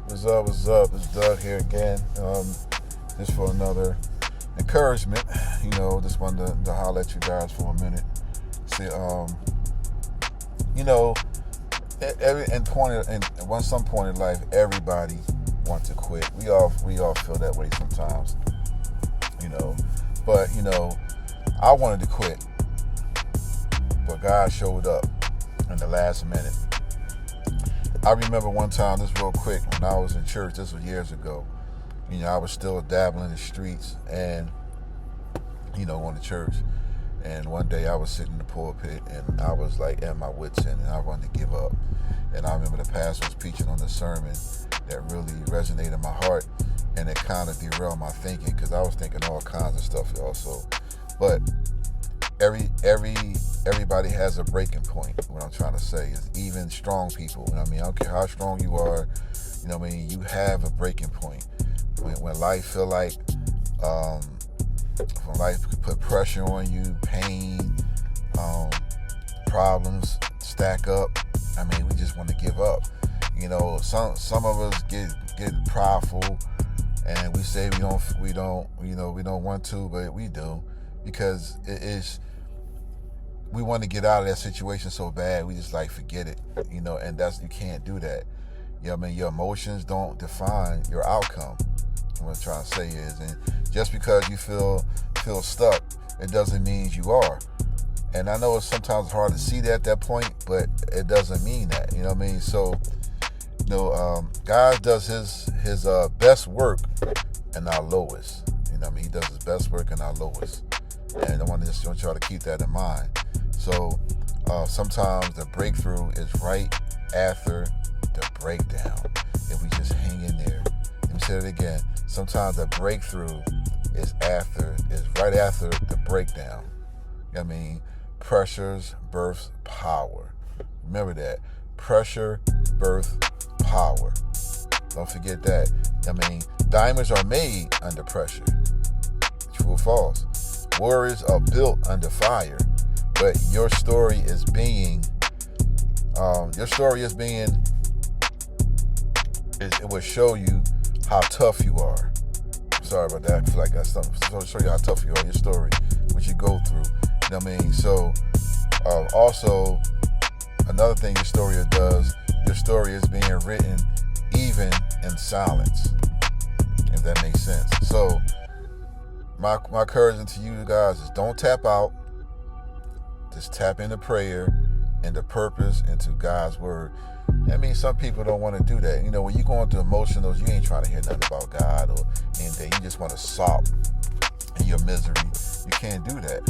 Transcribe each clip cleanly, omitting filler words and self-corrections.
What's up? What's up? It's Doug here again. Just for another encouragement. Just wanted to holler at you guys for a minute. See, at some point in life, everybody wants to quit. We all feel that way sometimes. But I wanted to quit, but God showed up in the last minute. I remember one time, just real quick, when I was in church, this was years ago, I was still dabbling in the streets and, going to church. And one day I was sitting in the pulpit and I was like at my wits' end and I wanted to give up. And I remember the pastor was preaching on the sermon that really resonated in my heart, and it kind of derailed my thinking because I was thinking all kinds of stuff also. But everybody has a breaking point. What I'm trying to say is, even strong people, I don't care how strong you are, you have a breaking point. When life feel like, when life put pressure on you, pain, problems stack up, we just want to give up. Some of us get prideful and we say we don't want to, but we do, because we want to get out of that situation so bad, we just forget it, and you can't do that. Your emotions don't define your outcome. What I'm trying to say is, and just because you feel stuck, it doesn't mean you are. And I know it's sometimes hard to see that at that point, but it doesn't mean that. So, God does his best work in our lowest. He does his best work in our lowest. And I want y'all to keep that in mind. So sometimes the breakthrough is right after the breakdown. If we just hang in there. Let me say it again. Sometimes the breakthrough is right after the breakdown. Pressures births power. Remember that. Pressure births power. Don't forget that. Diamonds are made under pressure. True or false? Warriors are built under fire. But your story is being, it will show you how tough you are. Sorry about that. I feel like that's something to show you how tough you are, your story, what you go through. So, also, another thing your story does, your story is being written even in silence, if that makes sense. So, my encouragement to you guys is, don't tap out. Just tap into prayer and the purpose into God's word. Some people don't want to do that. When you go into emotionals, you ain't trying to hear nothing about God or anything. You just want to sob in your misery. You can't do that.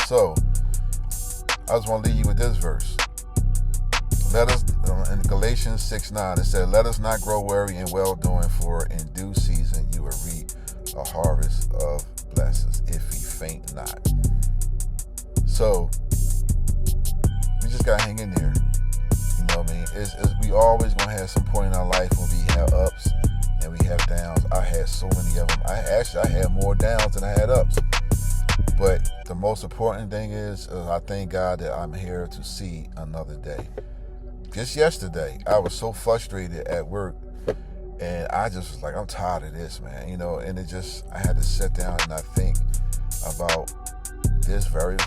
So, I just want to leave you with this verse. Let us, in Galatians 6:9, it said, "Let us not grow weary in well-doing, for in due season you will reap a harvest of blessings if we faint not." So, we just got to hang in there. We always going to have some point in our life when we have ups and we have downs. I had so many of them. I had more downs than I had ups. But the most important thing is I thank God that I'm here to see another day. Just yesterday, I was so frustrated at work, and I just was like, I'm tired of this, man. And I had to sit down and I think about this very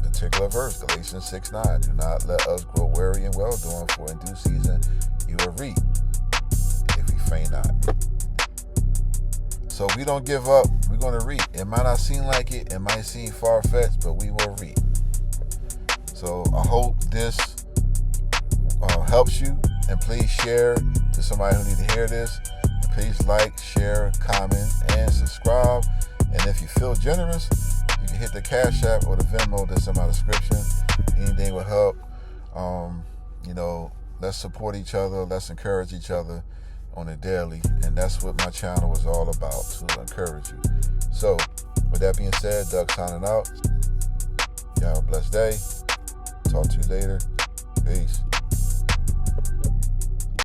particular verse, Galatians 6:9. "Do not let us grow weary in well-doing, for in due season you will reap if we faint not." So we don't give up. We're going to reap. It might not seem like it. It might seem far-fetched, but we will reap. So I hope this helps you. And please share to somebody who needs to hear this. And please like, share, comment, and subscribe. And if you feel generous, you can hit the Cash App or the Venmo that's in my description. Anything will help. Let's support each other. Let's encourage each other on a daily. And that's what my channel was all about, to encourage you. So, with that being said, Doug signing out. Y'all have a blessed day. Talk to you later. Peace.